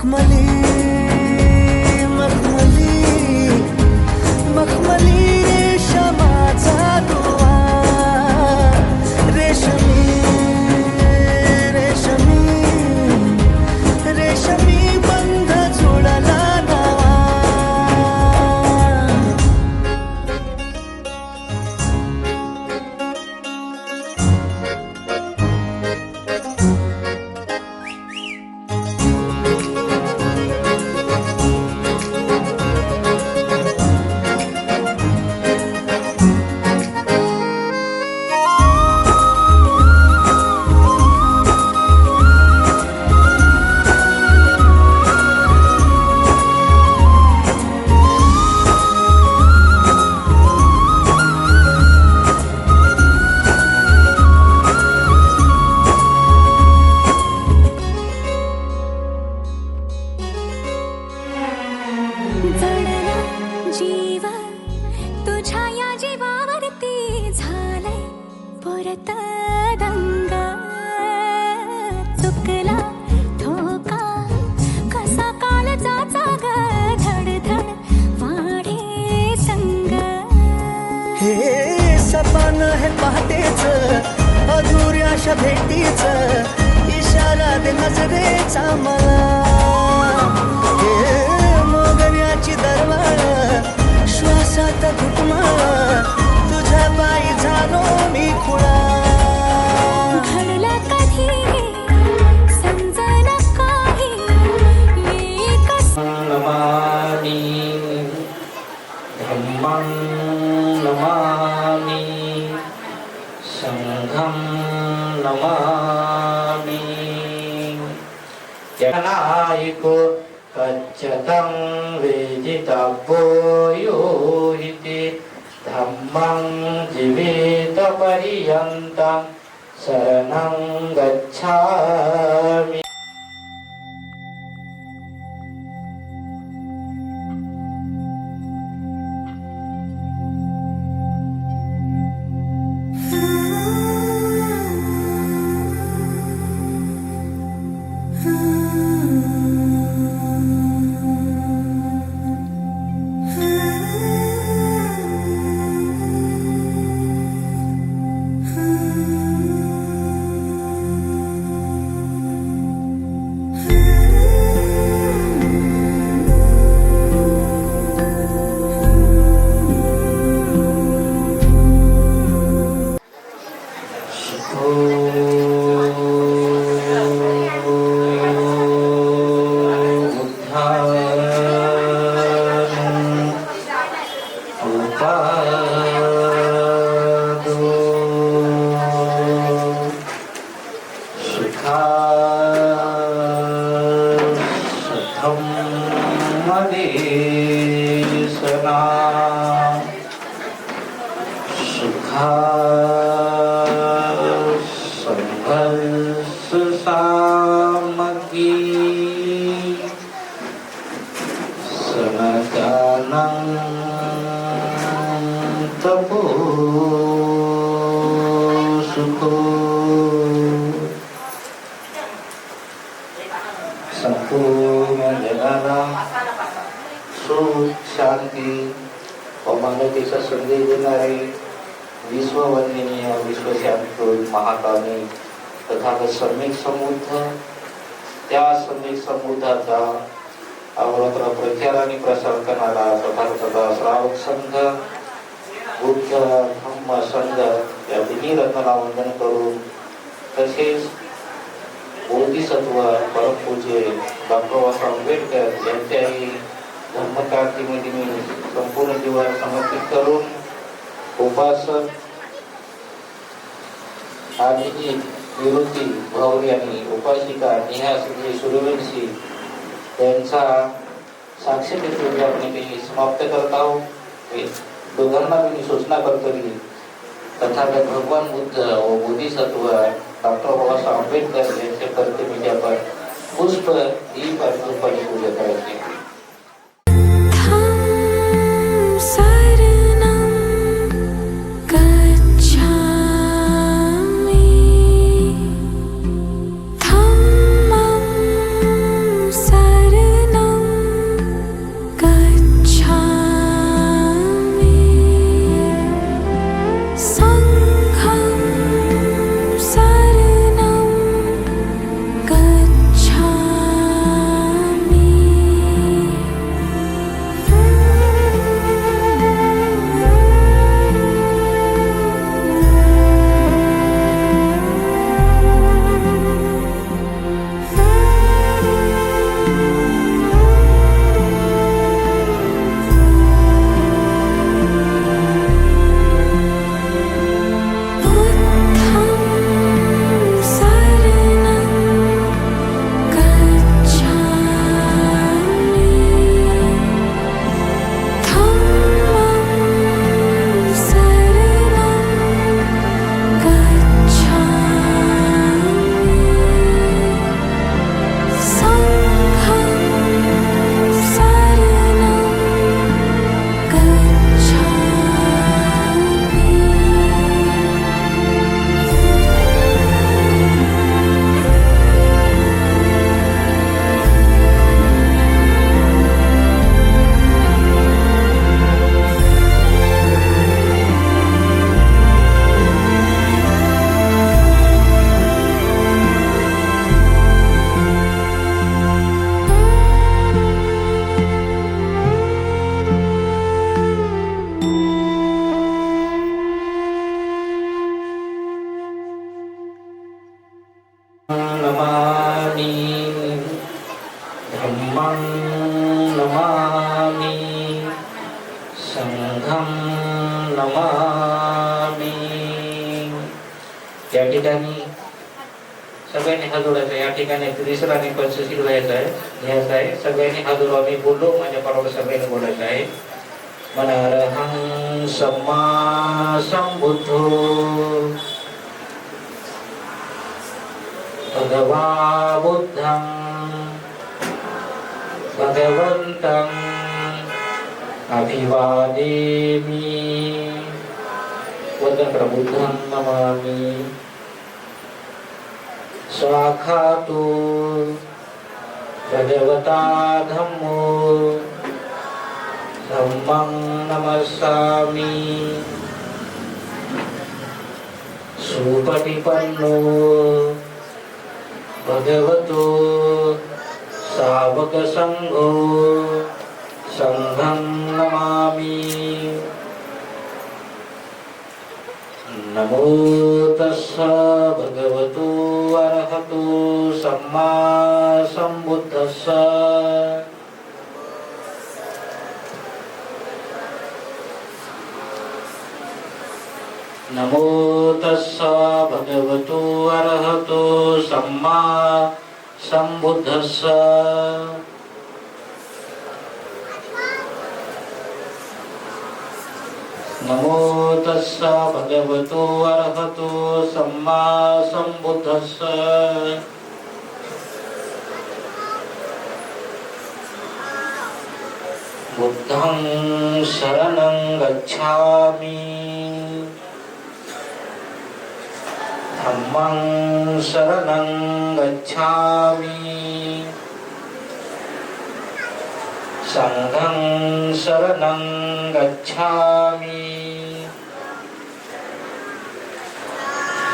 मखमली मखमली मखमली रेशमाचा दुवा रेशमी रेशमी रेशमी बंध जुळला नवा जडला जीव तुझ्या या जीवावरती झालंय परत दंग चुकला धोका कसा काळजाचा ग धडधड वाढे संग हे सपन है पहाटेच अधुऱ्याशा भेटीच इशारा दे नजरेचा मला हे मोगऱ्याची दरवाळ श्वासात घुटमाळ तुझ्या पायी झालो मी खुळा घडलं कधी समजलं काही एकच नमामि धम्मं नमामि संघं नमामि जनायको कच्चतं वेदितव्यो यो इति धम्मं जीवितपर्यन्तं शरणं गच्छामि संपूर्ण जगाला सुख शांती व मानवतेचा संदेश देणारे विश्ववंदनीय विश्वशांतून महाकामी तथागत सम्यक समुद्ध त्या सम्यक समुद्धाचा अवरोत्र प्रचार आणि प्रसार करणारा तथागत श्रावक संघ बुद्ध धम्म संघ या तिन्ही रत्नाला वंदन करून तसेच बोधिसत्व परमपूज्य डॉक्टर बाबासाहेब आंबेडकर यांच्याही धम्मक्रांतीमध्ये मी संपूर्ण जीवन समर्पित करून उपासक अभिजित निवृत्ती भावरी आणि उपासिका नेहा श्री सूर्यवंशी यांचा साक्षीदार आपण समाप्त करत आहोत. दोघांना मी सूचना करतो की तथागत भगवान बुद्ध व बोधिसत्व डॉक्टर बाबासाहेब आंबेडकर यांच्या प्रतिमेच्या पर पुष्प दीप आणि रूपाने पूजा करायची. सारे नमामि धम्मं नमामि संघं नमामि. या ठिकाणी सगळ्यांनी हात जोडायचा. या ठिकाणी त्रिसर आणि पंचशील घ्यायचा आहे. सगळ्यांनी हात जोडा. मी बोललो माझ्या बरोबर सगळ्यांनी बोलायचं आहे. मनरहं सम्मा संबुद्धो भगवा बुद्धं भगवन्तं अभिवादेमि. वंदन करा. बुद्धं नमामि. स्वाखातु भगवता धम्मो धम्मं नमस्सामि. सुपटिपन्नो भगवतो सावकसंघो संघं नमामि. नमो तस्स भगवतो अरहतो सम्मा संबुद्धस्स. नमो तस्स भगवतो अरहतो सम्मा संबुद्धस्स. नमो तस्स भगवतो अरहतो सम्मा संबुद्धस्स. बुद्धं शरणं गच्छामि धम्मं शरणं गच्छामि संघं शरणं गच्छामि.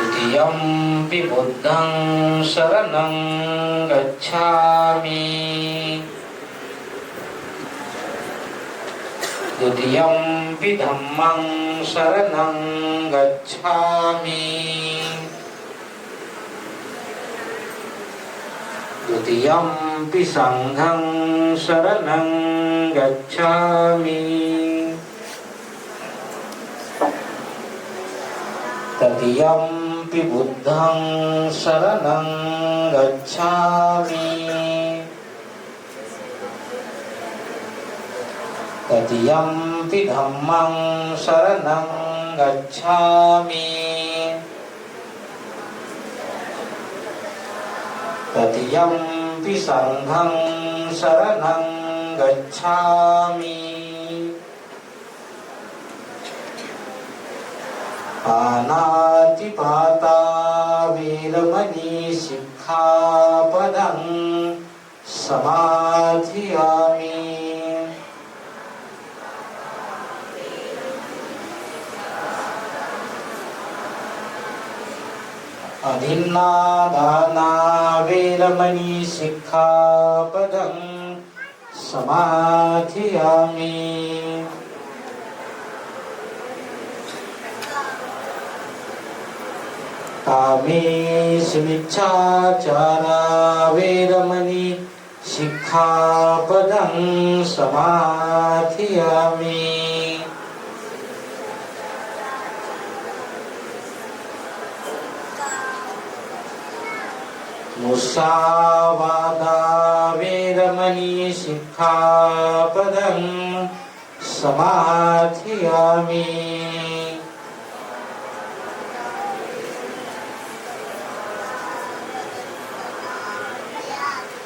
द्वितीयंपि बुद्धं शरणं गच्छामि द्वितीयंपि धम्मं शरणं गच्छामि द्वितीयंपि संघं शरणं गच्छामि तृतीयंपि बुद्धं शरणं गच्छामि तृतीयंपि धम्मं शरणं गच्छामि तृतीयंपि संघं शरणं गच्छामि. पानातिपाता वेरमणि सिक्खापदं समाधियामि. अधिन्नादाना वेरमणि सिक्खापदं समाधियामि. कामेषु मिच्छाचारा वेरमणि सिक्खापदं समाधियामि. मुसावादा वेरमणि सिक्खापदं समाधियामि.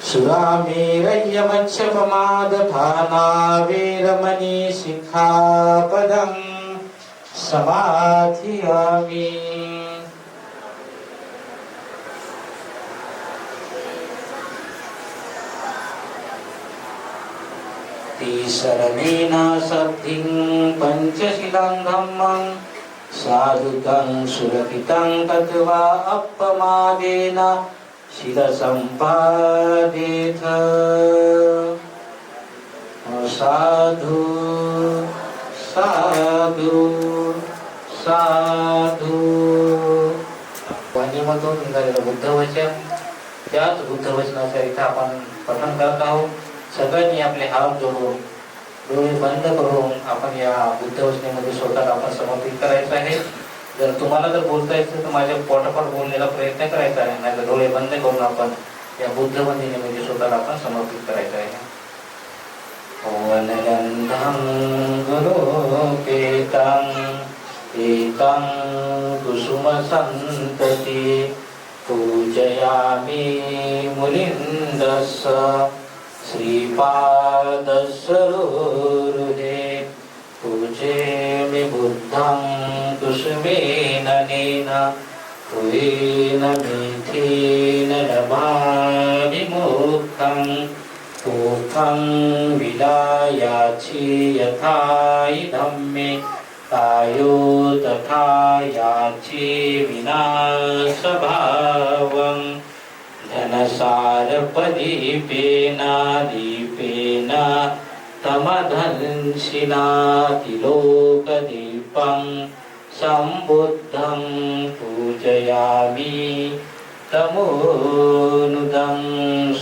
सुरामेरयमच्छपमादधाना वेरमणि सिक्खापदं समाधियामि. शरणेन सद्धिं पंचशीलं धम्मं साधुतं सुरक्षितं तद्वा अपमादेन शिरसंपादेथ. साधु साधु साधु. वाणीमधून निघालेलं बुद्ध वचन त्याच बुद्धवचनाचं इथं आपण पठण करत आहोत. सगळ्यांनी आपले हात जोडून डोळे बंद करून आपण या बुद्धवचनेमध्ये स्वतःला आपण समर्पित करायचं आहे. जर तुम्हाला जर बोलता येतं तर माझ्या पोटापोट बोलण्याचा प्रयत्न करायचा आहे, नाही तर डोळे बंद करून आपण या बुद्धवंदनेमध्ये स्वतःला आपण समर्पित करायचं आहे. वनगंधं गुरुपेतं एतं कुसुमसन्तति पूजयामि मुनिन्दस्य श्रीपादसरोरुहे पूजेमि बुद्धं कुसुमेन नेन पुयेन मेथेन नमामि मुक्तं पूतं विलायाचि यथा इदं मे कायो तथा याचि विनाशभावं धनसारपदीपेन दीपेन तमधंसिना तिलोकदीपं सम्बुद्धं पूजयामि तमोनुदं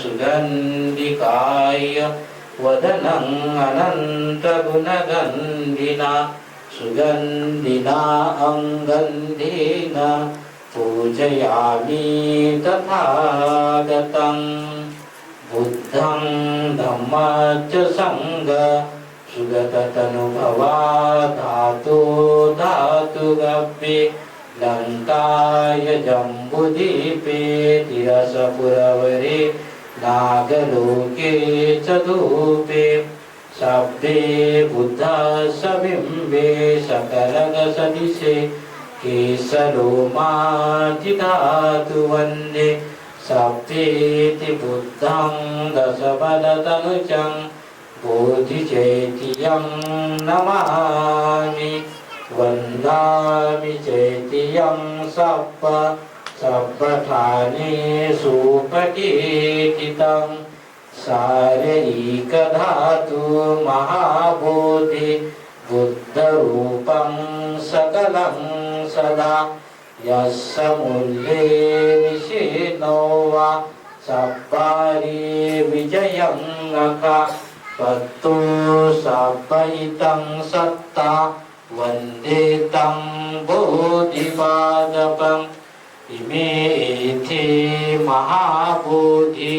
सुगन्धिकाय वदनं अनन्तगुणगन्धिना सुगन्धिना अङ्गन्धेन पूजयामि तथागतं बुद्धं धम्मच्च संग सुगततनुभवा धातु धातुगव्ये लङ्काय जम्बुदीपे तिरसपुरवरे नागलोके च धूपे शब्दे बुद्धस्य बिम्बे सकलगसदिशे केशलोमाजिधातु वन्दे शब्देति बुद्धं दशबलतनुजं बोधिचैत्यं नमामि वन्दामि चैत्यं सप्पठाने सुपकीर्तितं शारीरिकधातु महाबोधि बुद्धरूपं सकलं सदा यस्य मूल्ये निषेधो वा सप्पारि विजयं नखा तत्तु सप्पयितं सत्ता वन्दे तं बोधिपादपम् इमेथे महाबोधि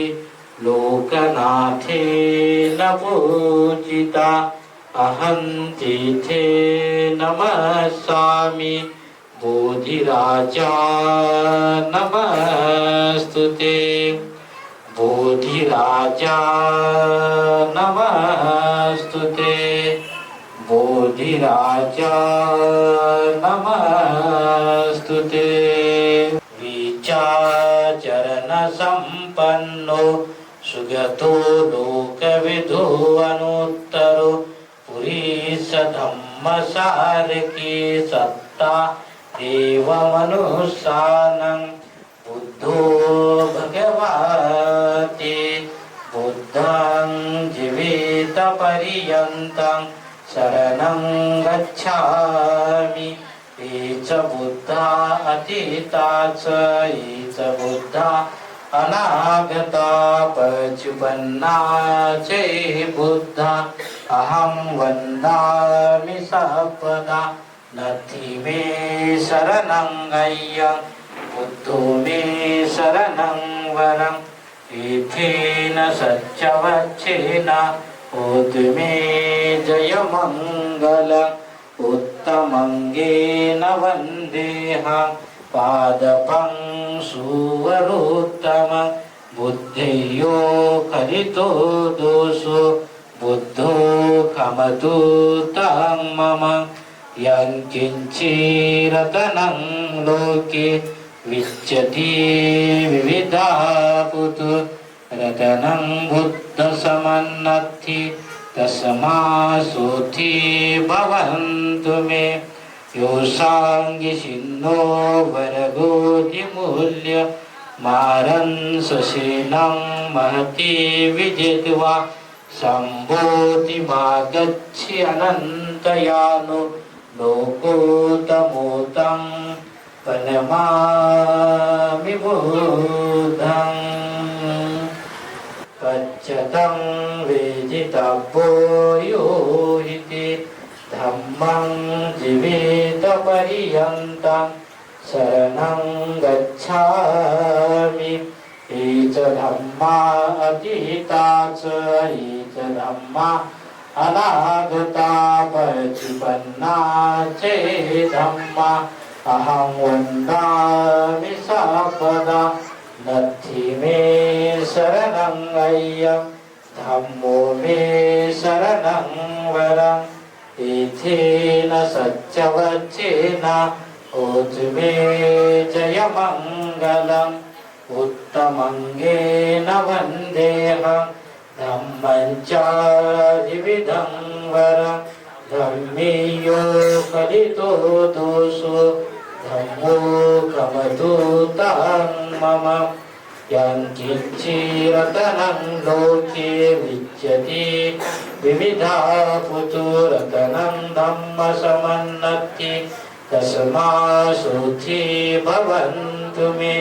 लोकनाथेन पूजिता अहं तीर्थे नमस्सामि बोधिराजा नमस्तुते बोधिराजा नमस्तुते बोधिराजा नमस्तुते विचाचरणसम्पन्नो सुगतो लोकविदो अनुत्तरो पुरीश धम्मसारकी सत्ता देवमनुष्यानं बुद्धो भगवते बुद्धं जीवितपर्यन्तं शरणं गच्छामि ये च बुद्धा अतीता च ये च बुद्धा अनागता पचुपन्ना च ये बुद्धा अहं वन्दामि सर्वदा नथि मे शरणं गय्यं बुद्धो मे शरणं वरं एथेन सच्चवच्छेन होतु मे जयमङ्गलम् उत्तमङ्गेन वन्देऽहं पादपं सुवरोत्तमं बुद्धेयो खलितो दोषो बुद्धो खमतु तं मम यत्किञ्चिरतनं लोके विच्यति विविधा पुतु रतनं बुद्धसमन्नत्थि तस्मासोथि भवन्तु मे योऽसाङ्गिशिन्नो वरगोधिमूल्य मारन् ससेनं महति विजित्वा सम्भूतिमागच्छि अनन्तयानो लोकोत्तमोतं प्रणमामि बुद्धम्। तं शरणं गच्छामि हीच धम्मा अतीताच हीच धम्मा अनागता पचिपन्नाचे धम्मा अहं वन्दामि सापदा नत्थि मे शरणं अय्यं धम्मो मे शरणं वरं इथेन सत्यवचेन होतु मे जयमङ्गलम् उत्तमङ्गेन वन्देऽहं धम्मं चादिविधं वरं धम्मीयो कलितो दोषो धम्मो कमदूतं मम यङ्किञ्चिरतनं लोके विद्यते विविधा पुतुरतनं धम्मसमन्नति तस्मासुथि भवन्तु मे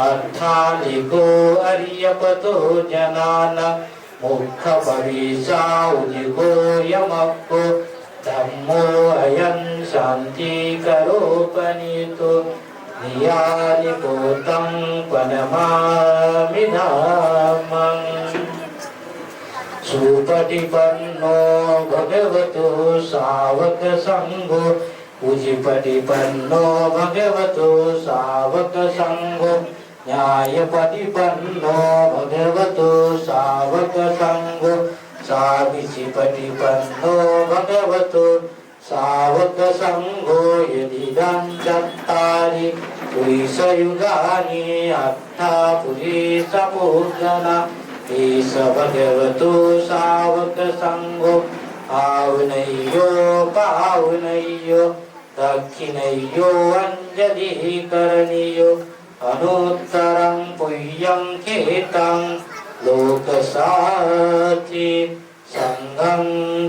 अर्थालिको अर्यपतो जनानां मुख्यपरिसाउदिको यमक्को धम्मो अयं शान्तिकरोपनीतो नियानिपोतं पनमामि धामम् सुपटिपन्नो भगवतो सावक संघो उजिपटिपन्नो भगवतो सावक संघो न्यायपटिपन्नो भगवतो सावक संघो साविचिपटिपन्नो भगवतो सावक संघो यदिदं चत्तारि पुरीसयुगानि अट्ठा पुरीसपूजना ईश भगवतो सावक संघो आवनय्यो पावनय्यो दक्षिणय्यो अंजलिः करणीयो अनुत्तरं पुय्यं खेतं लोकसाचि संघं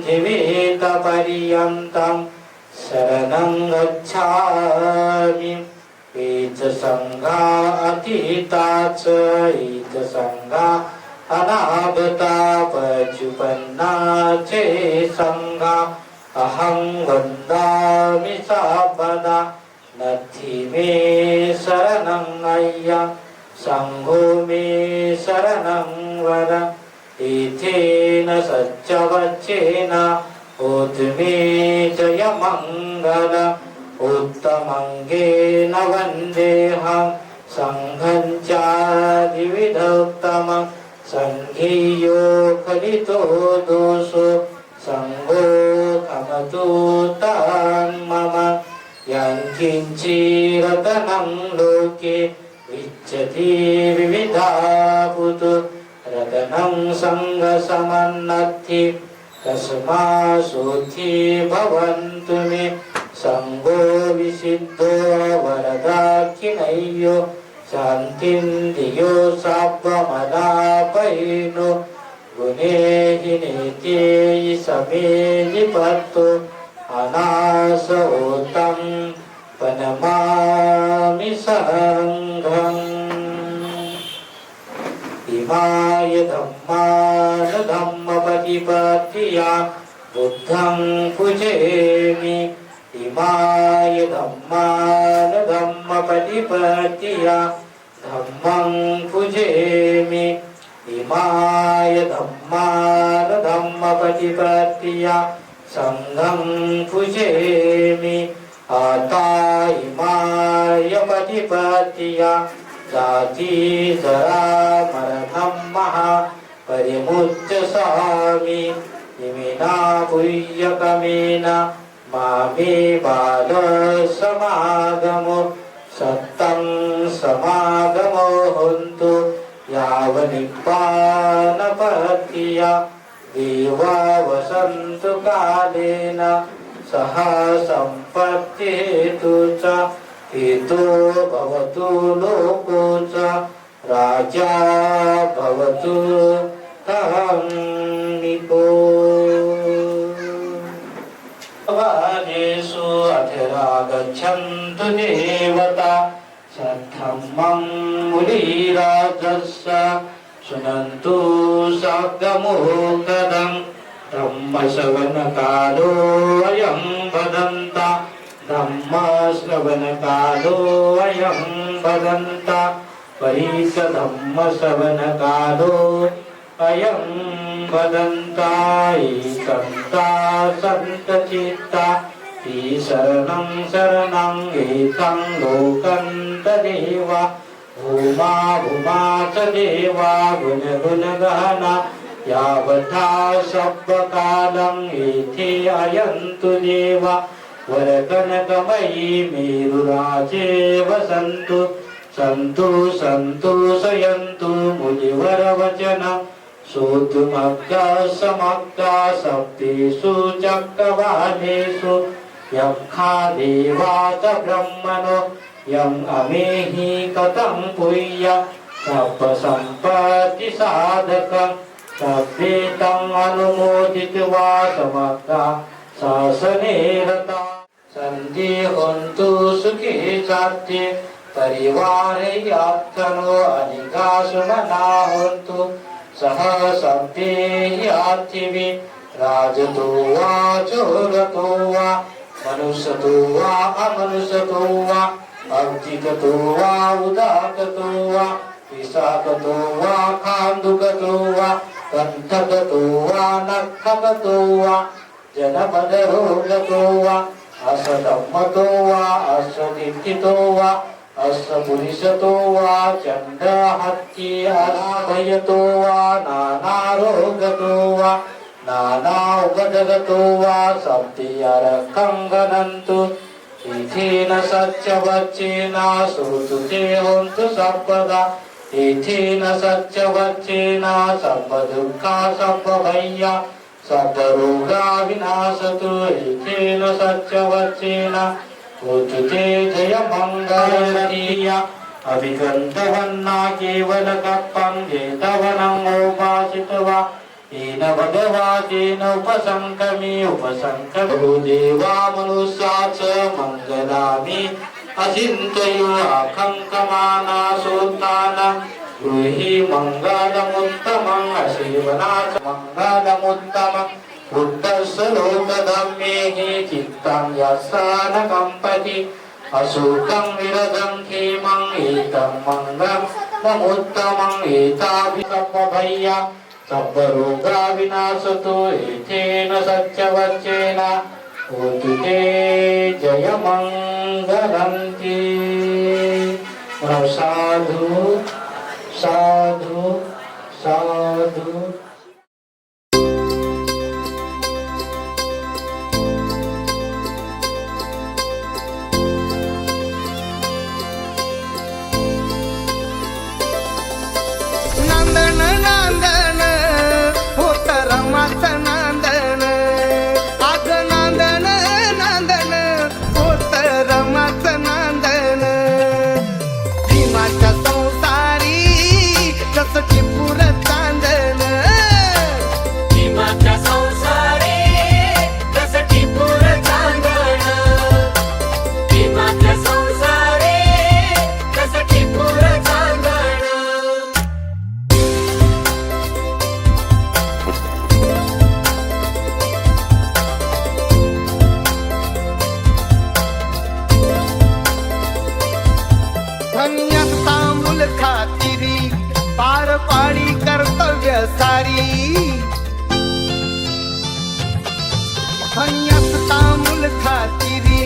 जीवितपर्यन्तं शरणं गच्छामि एच संघा अतीता च एच संघा अनागता पचुपन्नाचे संघा अहं वन्दामि सापदा नत्थि मे शरणं अय्यं संघो मे शरणं वरं इथेन सत्यवचेन होतु मे जयमङ्गलम् उत्तमङ्गेन वन्देऽहं संघं चादिविधोत्तमं संघीयो खलितो दोषो संघो कमदूतं मम यङ्किञ्चिरतनं लोके विच्यते विविधा पुतु रतनं संघसमन्नत्ति तस्मासुथि भवन्तु मे संघो विशिद्धो वरदाखिनय्यो शान्तिं दियो सापमदापयिनो गुणे हिनेते समे निपत्तो अनासोतं पनमामि संघम् इमाय धम्मान धम्मपतिपत्तिया बुद्धं पूजयामि इमाय धम्मान धम्मपतिपत्तिया धम्मं पूजयामि इमाय धम्मान धम्मपतिपत्तिया संघं पूजयामि आता इमाय पतिपत्तिया जाति जरा मरणं महा परिमुच्य स्वामी इमिना पुय्यकमेन मामे बाल समागमो सत्तं समागमो हन्तु यावनिप्पानपत्तिया देवा वसन्तु कालेन सह सम्पत्तिहेतु च हेतो भवतु लोको च राजा भवतु धार्मिको वादेषु अथिरागच्छन्तु देवता सद्धम्मं मुनिराजस्य शृण्वन्तु साग्गमोकदं धम्मश्रवणकालो अयं वदन्ता धम्मश्रवणकालो अयं वदन्ता परीच धम्मश्रवणकालो अयं वदन्ता ईसन्ता सन्तचित्ता ईशरणं शरणं एतं लोकन्तदेव भूमा भूमा च देवा गुणगुणगहना यावथा शब्दकालं एथे अयन्तु देवा वरकनकमयी मेरुराजे वसन्तु सन्तु सन्तु शयन्तु मुनिवरवचनं श्रोतुमग्गा समग्गा सप्तेषु चक्रवालेषु यक्षा देवा च ब्रह्मणो यं अमेहि कथं पुय्य सप्पसम्पत्तिसाधकं सभ्येतं अनुमोदित्वा समग्रा शासने रता सन्ति हन्तु सुखी चात्ये परिवारे यात्तनो अनिका सुमना हन्तु सह सभ्ये यात्रिभि राजतो वा चोरतो वा मनुष्यतो वा अमनुष्यतो वा अब्धिकतो वा उदाकतो वा विशाखतो वा खान्दुकतो वा कण्ठकतो वा नखकतो वा जनपदरोगतो वा असधम्मतो वा अश्वदीप्तितो वा अश्वपुरिशतो वा चण्डहत्ये अनाभयतो वा नानारोगतो वा नानाउपदगतो वा सप्तियरकं गणन्तु इथेन सत्यवच्चेन श्रुतुते हन्तु सर्वदा इथेन सत्यवच्चेन सर्वदुःखा सर्वभय्या सर्वरोगा विनाशतु इथेन सत्यवच्चेन उच्यते जयमङ्गलरीया अभिगन्तवन्ना केवलकप्पं जेतवनं उपासित्वा येन भगवा तेन उपसङ्कमी उपसङ्करो देवा मनुष्या च मङ्गलानि अचिन्तयो आकङ्कमाना सोत्तानं गृही मङ्गलमुत्तमम् असेवना च मङ्गलमुत्तमम् बुद्धस्य लोकधम्मेहि चित्तं यस्य न कम्पति अशोकं विरजं क्षेमं एतं मङ्गलमुत्तमम् एताभिसर्वभय्या सर्वरोगा विनाशतो एतेन सत्यवच्चेन होतु ते जयमङ्गलन्ति साधु साधु साधु नांदन नांदन होत रमाचं नांदन आज नांदन नांदन होत रमाचं नांदन भीमाच्या संसारी जसं टिपूर चांदन भीमाच्या संसारी जसं टिपूर चांदण भीमाच्या संसारी जसं टिपूर चांदण धन्यता मूल खातिरी पार पाडी कर्तव्य सारी धन्यता मूल खातिरी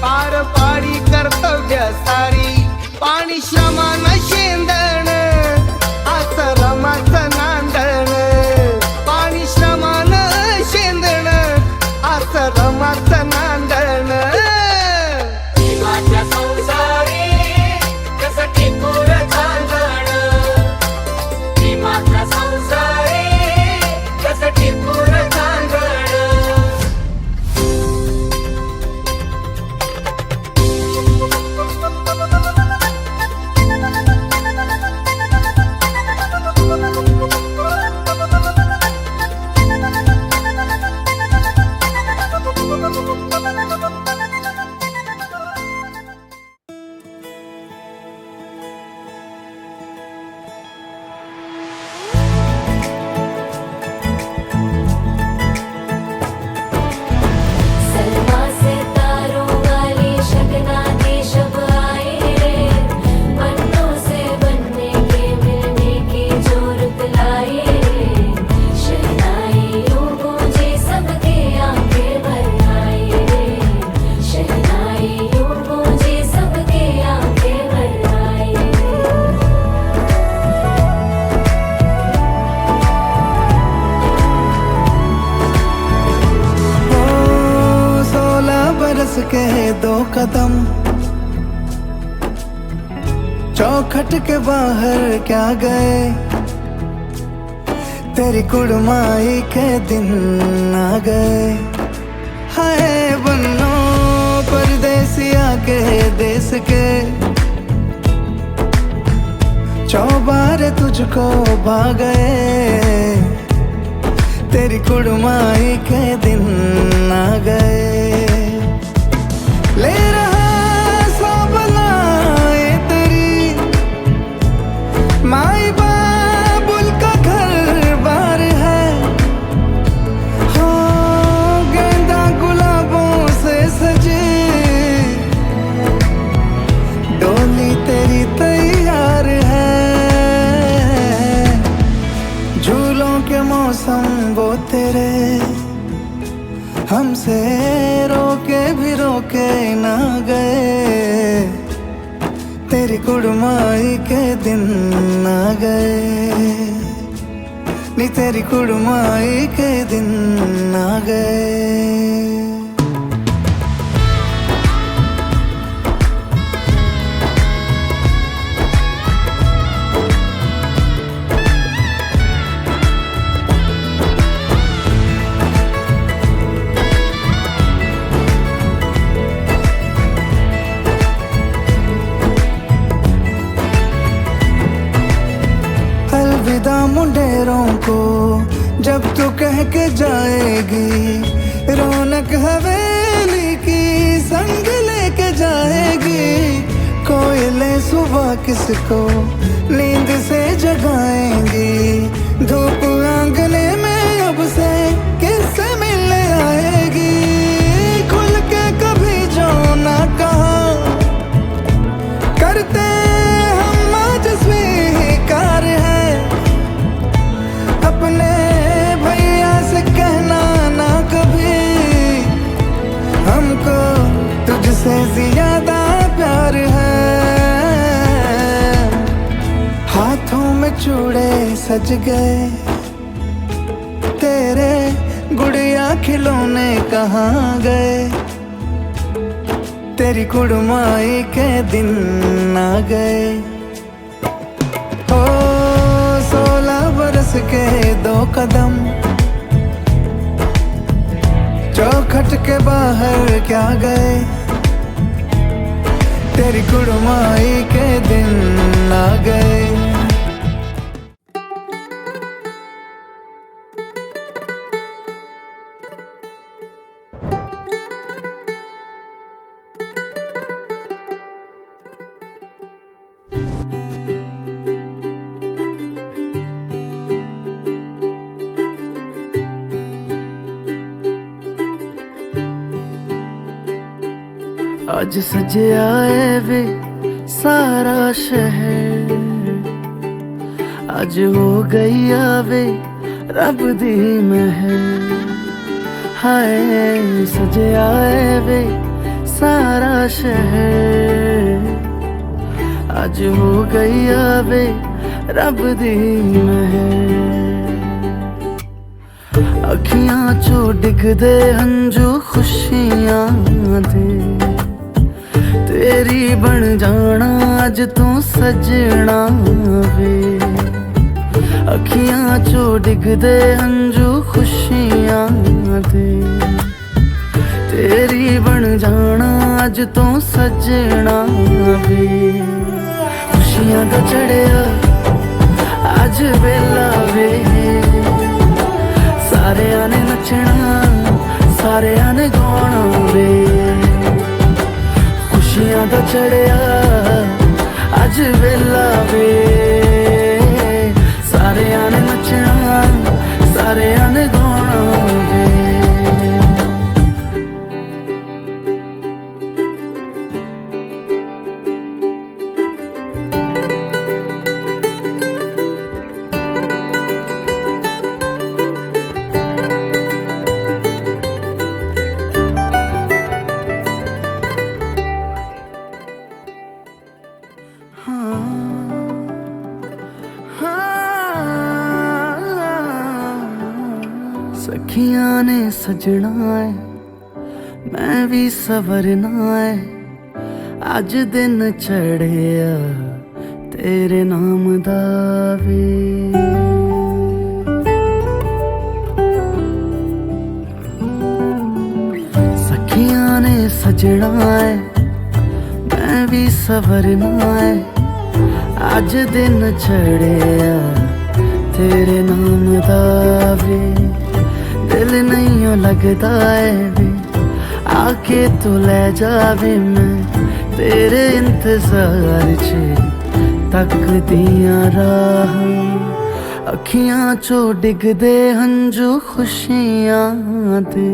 पार पाडी कर्तव्य सारी पाणी श्रमान शेंदण आश्रमाचं नांदण पाणी श्रमान शेंदण आश्रमाचं नांदण भीमाच्या संसारी जसं टिपूर चांदण भीमाच्या संसारी जसं टिपूर चांदण चौखट के बाहर क्या गए, तेरी कुड़माई के दिन आ गए। हाय बन्नो परदेसिया के देश के, चौबारे तुझको भा गए, तेरी कुड़माई के दिन आ गए। ले रहा सब लाए तेरी माई बाबुल का घर बार है, हो गेंदा गुलाबों से सजे डोली तेरी तैयार है। झूलों के मौसम वो तेरे, हमसे रोके भी रोके ना गए, तेरी कुड़माई के दिन आ गए, नी तेरी कुड़माई के दिन आ गए। अलविदा मुंडेरों को जब तू कह के जाएगी, रौनक हवेली की संग लेके जाएगी। कोयले सुबह किसको नींद से जगाएंगी, धूप आंगने में अब से किससे मिलने आएगी। खुल के कभी जो ना कहा करते हम आज स्वीकार है, अपने भैया से कहना ना कभी, हमको तुझसे ज्यादा प्यार है। हाथों में चूड़े सज गए, तेरे गुड़िया खिलौने कहाँ गए, तेरी कुड़माई के दिन आ गए। ओ 16 बरस के 2 कदम, चौखट के बाहर क्या गए, तेरी कुड़माई के दिन आ गए। आज सजे आए वे सारा शहर, आज हो गई आवे रब दी महर। हाय सजे आए वे सारा शहर, आज हो गई आवे रब दी महर। अखियां चो डिगदे हंजू खुशियां दे, तेरी बन जाना अज तू सजना वे। अखियां चो डिगदे हंजू खुशियां दे, तेरी बन जाना अज तू सजना वे। खुशियां दा चढ़िया अज वेला वे, सारेयां ने नचना सारेयां ने गाना वे। खुशियां दा चढ़िया अज वेला वे, सारेयां ने नचना सारेयां ने गाना वे। सखियां ने सजना है मैं भी सवरना है, अज दिन चढ़िया तेरे नाम दा वे। सखियां ने सजना है मैं भी सवरना है, अज दिन चढ़िया तेरे नाम दा वे। दिल नहीं लगता है वे, आके तू ले जावे, मैं तेरे इंतजार च तकदियां राह। अखियां चो डिगदे हंजू खुशियां दे,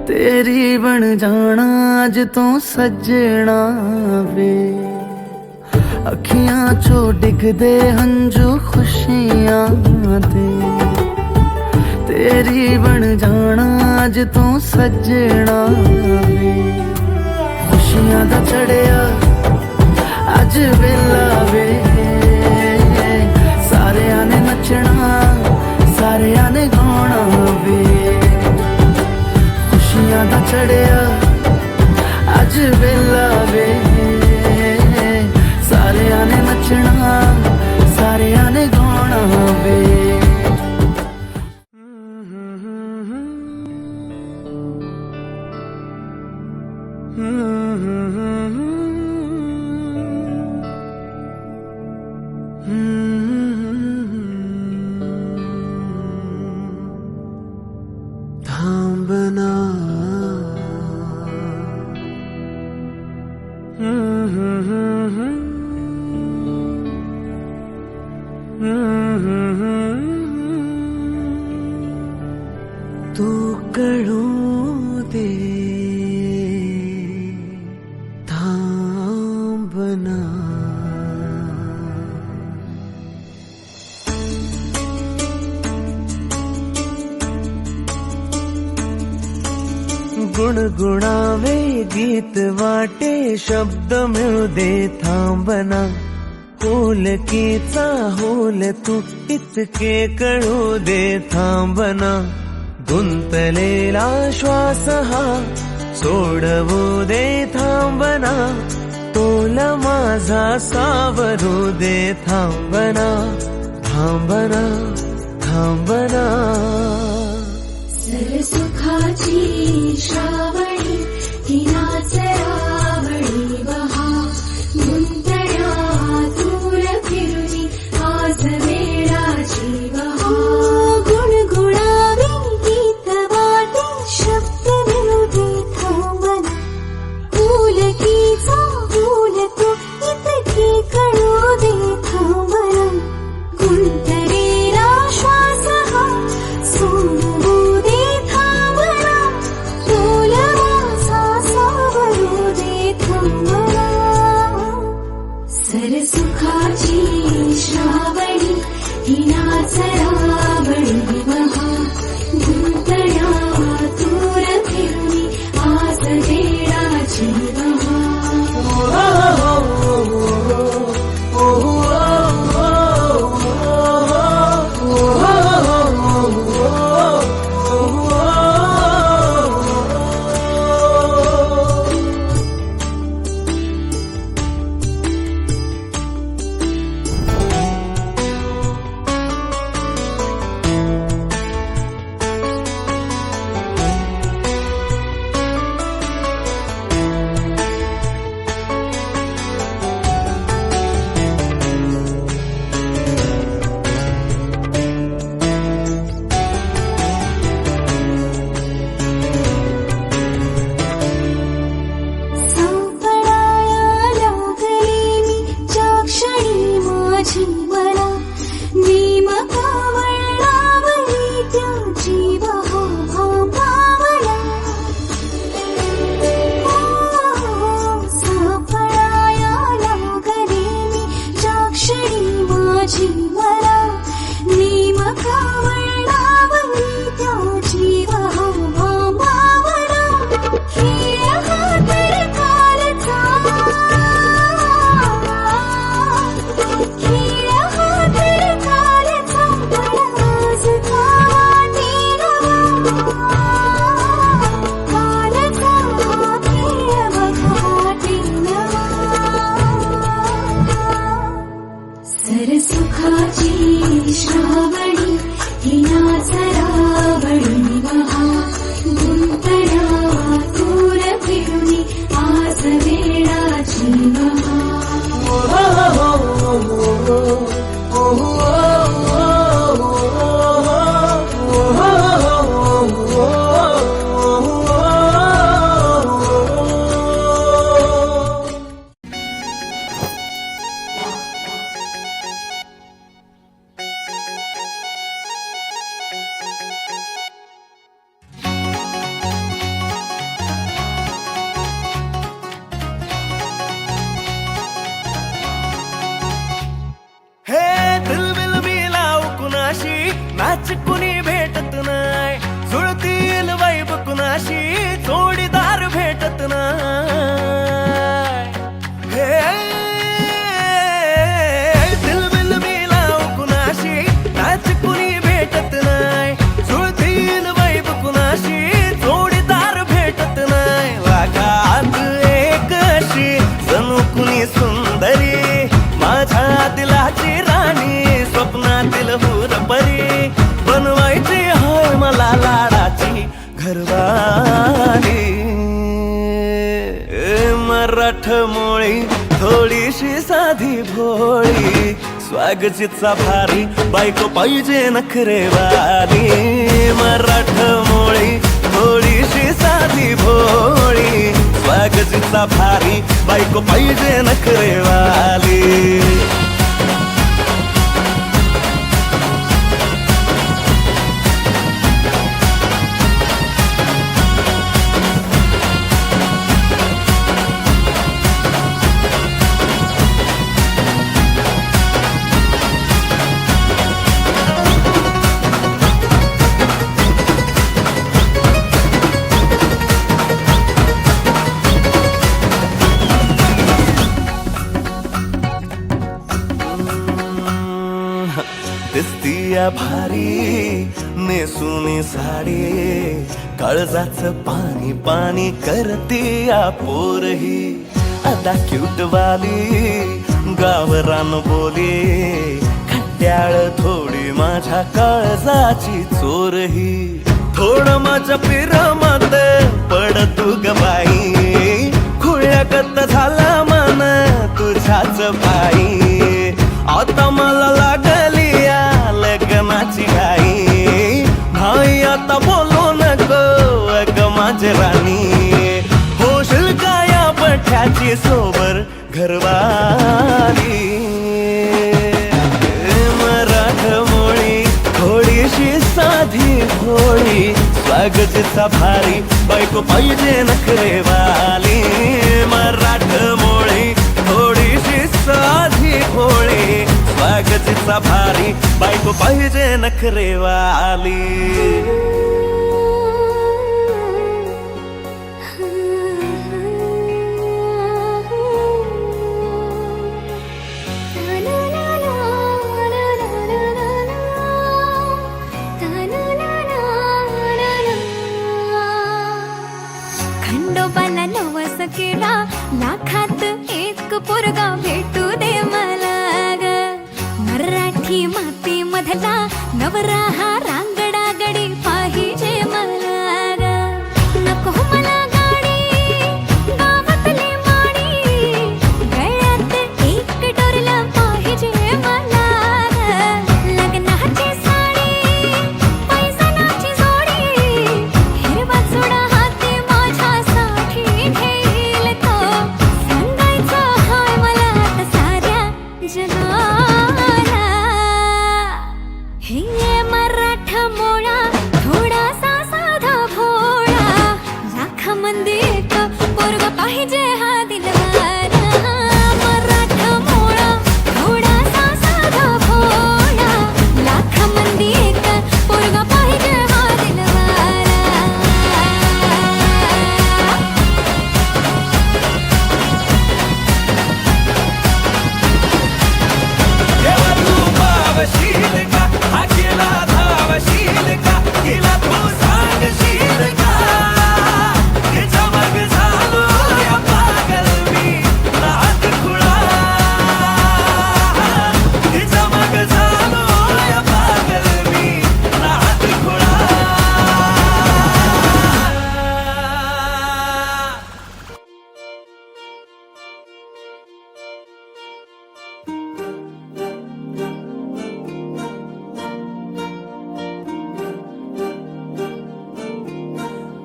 तेरी बन जाना अज तो सजना वे। अखियां चो डिगदे हंजू खुशियां दे, तेरी बन जाना अज तो सजना वे। खुशियां दा चढ़िया अज वेला वे, सारियां ने नचना सारियां ने गाना वे। खुशियां दा चढ़िया अज वेला वे, सारियां ने नचना सारियां ने गाना वे। थांबना तू कळू दे थांबना। गुणगुणावे गीत वाटे शब्द मिळू दे थांबना। होलकीचा होल तू इतके कळू दे थांबना। गुंतलेला श्वास हा सोडवू दे थांबना। तोल माझा सावरू दे थांबना थांबना थांबना। सरसुखाची श्रावणी तिनाच रावणी बहा। गुंतण्या दूर फिरुनी आज वेळाची बहा। गुणगुणावे गीत वाटे शब्द मिळू दे थांबना। फुलकीचा फूल तो इतके कळू दे थांबना। गुंतलेला श्वास हा सोडवू दे थांबना। तोल माझा सावरू दे थांबना। सरसुखाची श्रावणी हिनाच रावणी बहा। गुंतण्या दूर फिरुनी आज वेळाची बहा। सुखाची श्रावणी हिनाचा रावणी महा गुंतल्या दूर फिरुनी आज वेळाची महा हे दिलबिल लाव कुणाशी नाच कुणी भेटत नाय जुळतील वाईब कुणाशी जोडीदार भेटत नाय हे दिलबिल लाव कुणाशी नाच कुणी भेटत नाय जुळतील वाईब कुणाशी जोडीदार भेटत नाय लागात एक अशी जणू कुणी सुंदरी माझ्या दिलाची राणी स्वप्नातील हुरपरी बनवायची हाय मला लाडाची घरवाली मराठमोळी थोडीशी साधी भोळी स्वागतीचा भारी बायको पाहिजे नखरेवाली मराठमोळी थोडीशी साधी भोळी स्वागतीचा भारी बायको पाहिजे नखरेवाली दिसतीया भारी नेसुनी साडी काळजाचं पाणी पाणी करतीया पोरही अदा क्यूटवाली गावरान बोली खट्याळ थोडी माझ्या काळजाची चोरही थोडं माझ्या पिरमत पड तू ग बाई खुळ्यागत झाला मन तुझ्याच पायी आता मला लागली लग्नाची घाई भाई आता बोलू नको अग माझे राणी होशील का या पठ्याची सोबर घरवाली मराठमोळी थोडीशी साधी भोळी स्वागतीचा भारी बायको पाहिजे नखरेवाली मराठमोळी थोडीशी साधी भोळी स्वागतीचा भारी बायको पाहिजे नखरेवाली खंडोबाला नवस केला लाखात एक पोरगा भेटू दे मला ग मराठी माती मधला नवरा हा रांगडा गडी पाहिजे मला ग नको मला गाडी गावातली माडी गळ्यात एक डोरला पाहिजे मला ग लग्नाची साडी पैसनाची जोडी हिरवा चुडा हाती माझ्यासाठी घेईल तो सांगायचं हाय मला आता साऱ्या जगाला हे मरा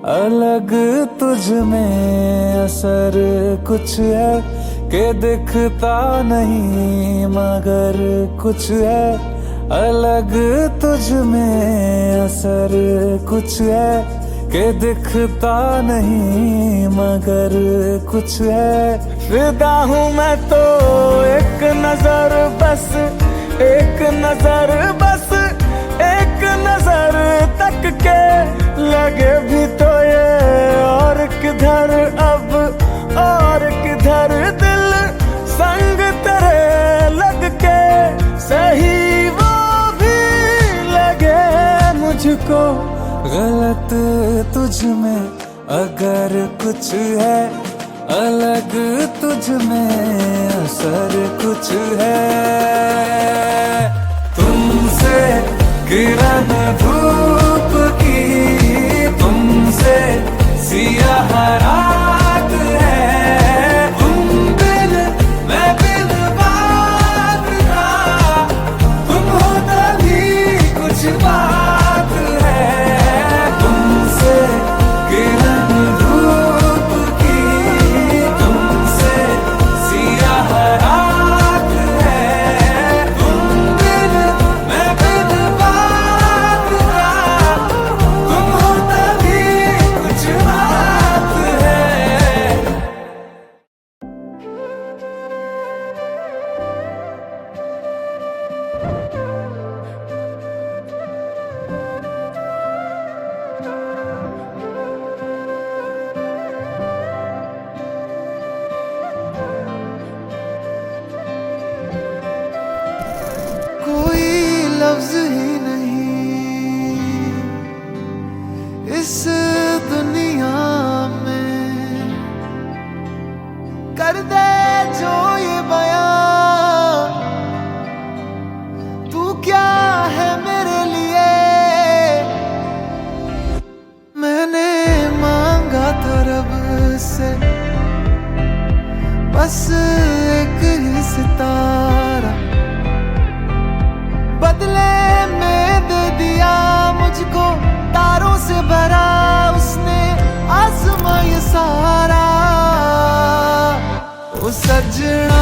अलग तुझ में असर कुछ है के दिखता नहीं मगर कुछ है। अलग तुझ में असर कुछ है के दिखता नहीं मगर कुछ है। फिदा हूँ मैं तो एक नजर बस, एक नजर बस, एक नजर तक के लगे भी तो ये और किधर अब और किधर दिल संग तेरे लग के सही वो भी लगे मुझको। गलत तुझ में अगर कुछ है, अलग तुझ में असर कुछ है। तुमसे किरण धूप की, तुमसे सियाह रात है। तुम बिन मैं बिन बात का, तुम हो तभी कुछ बात है। तुमसे किरण धूप की, तुमसे सियाह रात है। तुम बिन मैं बिन बात का, तुम हो तभी कुछ बात है। कोई लफ्ज ही नहीं इस दुनिया में कर दे जो ये बयां, तू क्या है मेरे लिए। मैंने मांगा था रब से बस एक ही सितारा, बदले में दे दिया मुझको तारों से भरा उसने आसमां ये सारा। ओ सजना